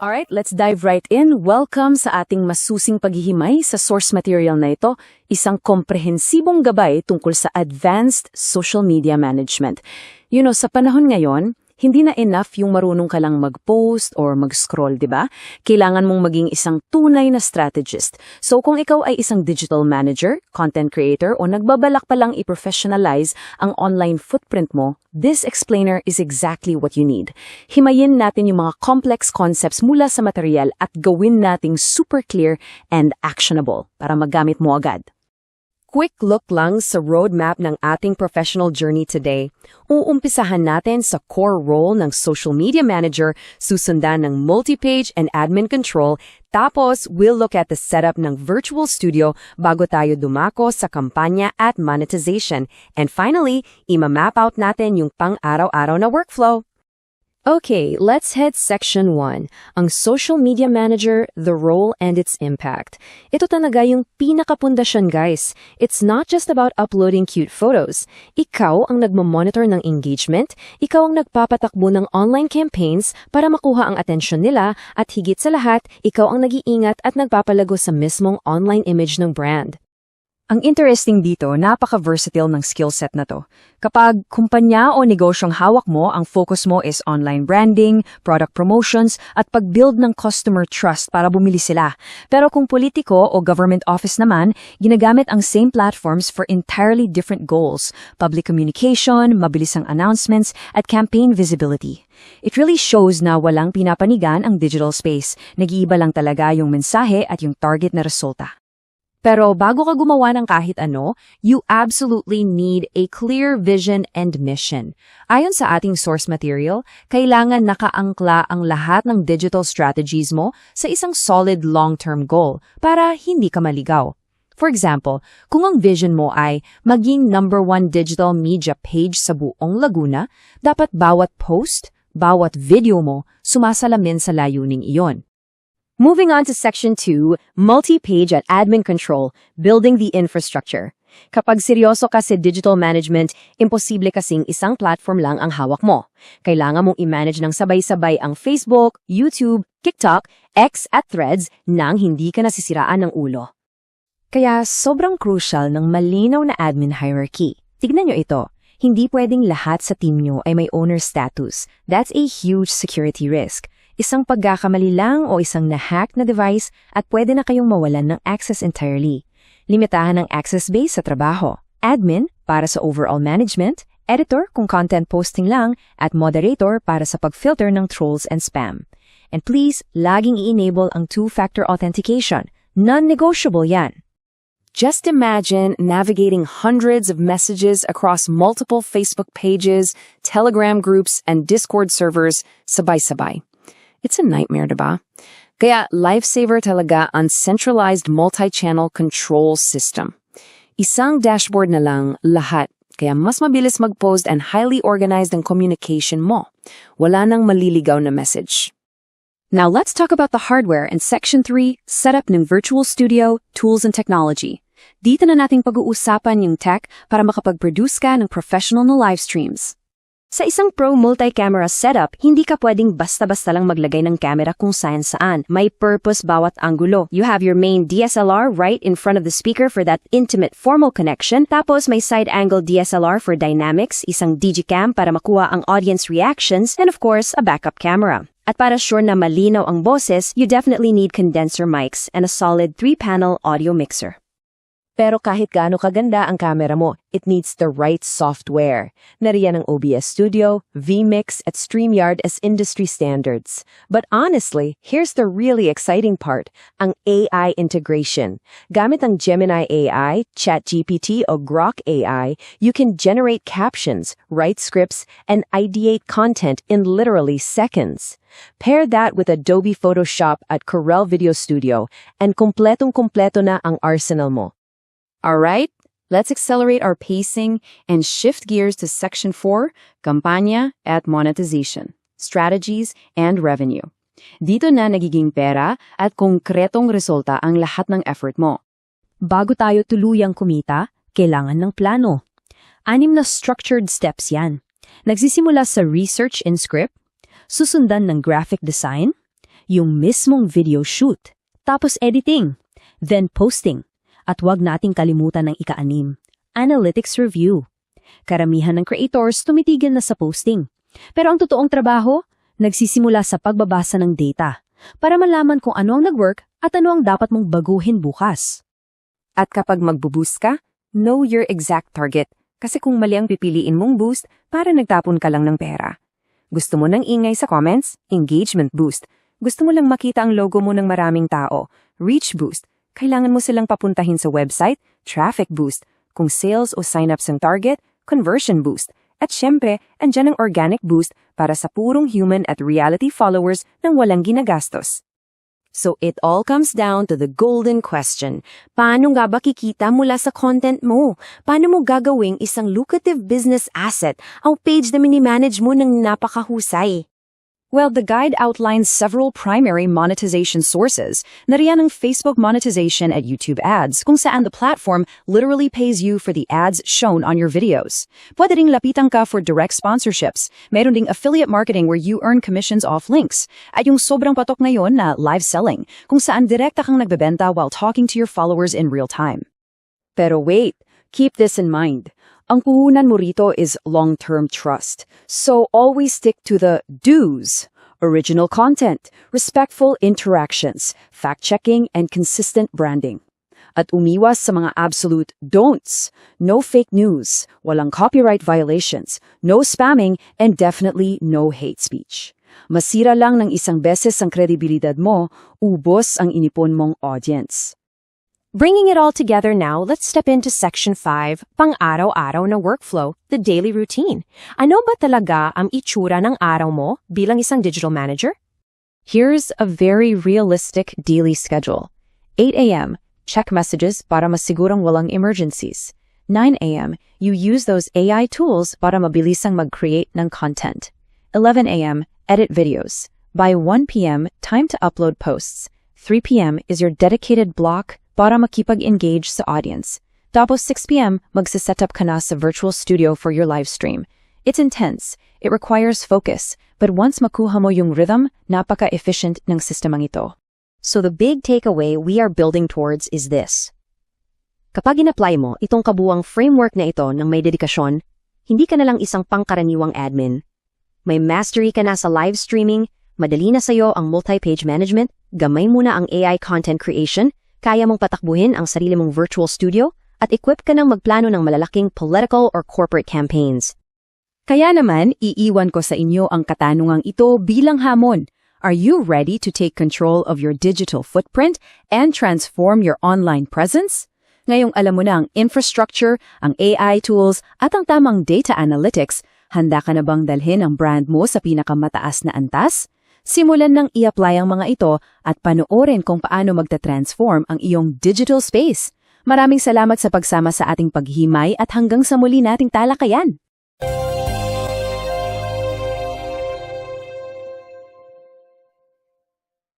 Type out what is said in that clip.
Alright, let's dive right in. Welcome sa ating masusing paghihimay sa source material na ito, isang komprehensibong gabay tungkol sa advanced social media management. Sa panahon ngayon, hindi na enough yung marunong ka lang mag-post or mag-scroll, di ba? Kailangan mong maging isang tunay na strategist. So kung ikaw ay isang digital manager, content creator, o nagbabalak pa lang i-professionalize ang online footprint mo, this explainer is exactly what you need. Himayin natin yung mga complex concepts mula sa material at gawin nating super clear and actionable para magamit mo agad. Quick look lang sa roadmap ng ating professional journey today. Uumpisahan natin sa core role ng social media manager, susundan ng multi-page and admin control, tapos we'll look at the setup ng virtual studio bago tayo dumako sa kampanya at monetization. And finally, ima-map out natin yung pang-araw-araw na workflow. Okay, let's hit section 1, ang social media manager, the role and its impact. Ito talaga yung pinakapundasyon, guys. It's not just about uploading cute photos. Ikaw ang nagmamonitor ng engagement, ikaw ang nagpapatakbo ng online campaigns para makuha ang atensyon nila, at higit sa lahat, ikaw ang nag-iingat at nagpapalago sa mismong online image ng brand. Ang interesting dito, napaka-versatile ng skill set na to. Kapag kumpanya o negosyong hawak mo, ang focus mo is online branding, product promotions, at pag-build ng customer trust para bumili sila. Pero kung politiko o government office naman, ginagamit ang same platforms for entirely different goals: public communication, mabilisang announcements, at campaign visibility. It really shows na walang pinapanigan ang digital space. Nag-iiba lang talaga yung mensahe at yung target na resulta. Pero bago ka gumawa ng kahit ano, you absolutely need a clear vision and mission. Ayon sa ating source material, kailangan nakaangkla ang lahat ng digital strategies mo sa isang solid long-term goal para hindi ka maligaw. For example, kung ang vision mo ay maging #1 digital media page sa buong Laguna, dapat bawat post, bawat video mo sumasalamin sa layuning iyon. Moving on to Section 2, multi-page at admin control, building the infrastructure. Kapag seryoso ka sa digital management, imposible kasing isang platform lang ang hawak mo. Kailangan mong i-manage ng sabay-sabay ang Facebook, YouTube, TikTok, X at Threads nang hindi ka nasisiraan ng ulo. Kaya sobrang crucial ng malinaw na admin hierarchy. Tignan nyo ito. Hindi pwedeng lahat sa team nyo ay may owner status. That's a huge security risk. Isang pagkakamali lang o isang na-hack na device at pwede na kayong mawalan ng access entirely. Limitahan ang access base sa trabaho. Admin para sa overall management, editor kung content posting lang, at moderator para sa pag-filter ng trolls and spam. And please, laging i-enable ang two-factor authentication. Non-negotiable yan. Just imagine navigating hundreds of messages across multiple Facebook pages, Telegram groups, and Discord servers sabay-sabay. It's a nightmare, diba? Kaya lifesaver talaga ang centralized multi-channel control system. Isang dashboard na lang lahat, kaya mas mabilis mag-post and highly organized ang communication mo. Wala nang maliligaw na message. Now let's talk about the hardware in Section 3, setup ng virtual studio, tools and technology. Dito na nating pag-uusapan yung tech para makapag-produce ka ng professional na live streams. Sa isang pro multi-camera setup, hindi ka pwedeng basta-basta lang maglagay ng camera kung saan-saan. May purpose bawat anggulo. You have your main DSLR right in front of the speaker for that intimate formal connection. Tapos may side-angle DSLR for dynamics, isang digicam para makuha ang audience reactions, and of course, a backup camera. At para sure na malinaw ang boses, you definitely need condenser mics and a solid 3-panel audio mixer. Pero kahit gaano kaganda ang camera mo, it needs the right software. Nariyan ang OBS Studio, vMix, at StreamYard as industry standards. But honestly, here's the really exciting part, ang AI integration. Gamit ang Gemini AI, ChatGPT o Grok AI, you can generate captions, write scripts, and ideate content in literally seconds. Pair that with Adobe Photoshop at Corel Video Studio, and kompletong-kompleto na ang arsenal mo. Alright, let's accelerate our pacing and shift gears to Section 4, Kampanya at Monetization, Strategies and Revenue. Dito na nagiging pera at konkretong resulta ang lahat ng effort mo. Bago tayo tuluyang kumita, kailangan ng plano. 6 na structured steps yan. Nagsisimula sa research in script, susundan ng graphic design, yung mismong video shoot. Tapos editing, then posting. At huwag nating kalimutan ng ika-6, analytics review. Karamihan ng creators tumitigil na sa posting. Pero ang totoong trabaho, nagsisimula sa pagbabasa ng data para malaman kung ano ang nag-work at ano ang dapat mong baguhin bukas. At kapag magbo-boost ka, know your exact target. Kasi kung mali ang pipiliin mong boost, para nagtapon ka lang ng pera. Gusto mo ng ingay sa comments? Engagement boost. Gusto mo lang makita ang logo mo ng maraming tao? Reach boost. Kailangan mo silang papuntahin sa website? Traffic boost. Kung sales o sign-ups ang target? Conversion boost. At syempre, andyan ang organic boost para sa purong human at reality followers nang walang ginagastos. So it all comes down to the golden question. Paano nga ba kikita mula sa content mo? Paano mo gagawing isang lucrative business asset ang page na minimanage mo ng napakahusay? Well, the guide outlines several primary monetization sources. Nariyan ang Facebook monetization at YouTube ads, kung saan the platform literally pays you for the ads shown on your videos. Pwede ring lapitan ka for direct sponsorships. Meron ding affiliate marketing where you earn commissions off links. At yung sobrang patok ngayon na live selling, kung saan direkta kang nagbebenta while talking to your followers in real time. Pero wait, keep this in mind. Ang puhunan mo rito is long-term trust. So always stick to the do's. Original content, respectful interactions, fact-checking, and consistent branding. At umiwas sa mga absolute don'ts. No fake news, walang copyright violations, no spamming, and definitely no hate speech. Masira lang ng isang beses ang kredibilidad mo, ubos ang inipon mong audience. Bringing it all together now, let's step into Section 5, pang-araw-araw na workflow, the daily routine. Ano ba talaga ang itsura ng araw mo bilang isang digital manager? Here's a very realistic daily schedule. 8 a.m., check messages para masigurang walang emergencies. 9 a.m., you use those AI tools para mabilisang mag-create ng content. 11 a.m., edit videos. By 1 p.m., time to upload posts. 3 p.m. is your dedicated block para makipag-engage sa audience. Tapos 6 p.m., magsiset-up ka na sa virtual studio for your live stream. It's intense. It requires focus. But once makuha mo yung rhythm, napaka-efficient ng sistemang ito. So the big takeaway we are building towards is this. Kapag in-apply mo itong kabuwang framework na ito ng may dedikasyon, hindi ka na lang isang pangkaraniwang admin. May mastery ka na sa live streaming, madali na sa'yo ang multi-page management, gamay mo na ang AI content creation, kaya mong patakbuhin ang sarili mong virtual studio, at equip ka ng magplano ng malalaking political or corporate campaigns. Kaya naman, iiwan ko sa inyo ang katanungang ito bilang hamon. Are you ready to take control of your digital footprint and transform your online presence? Ngayong alam mo na ang infrastructure, ang AI tools, at ang tamang data analytics, handa ka na bang dalhin ang brand mo sa pinakamataas na antas? Simulan nang i-apply ang mga ito at panoorin kung paano magta-transform ang iyong digital space. Maraming salamat sa pagsama sa ating paghimay at hanggang sa muli nating talakayan.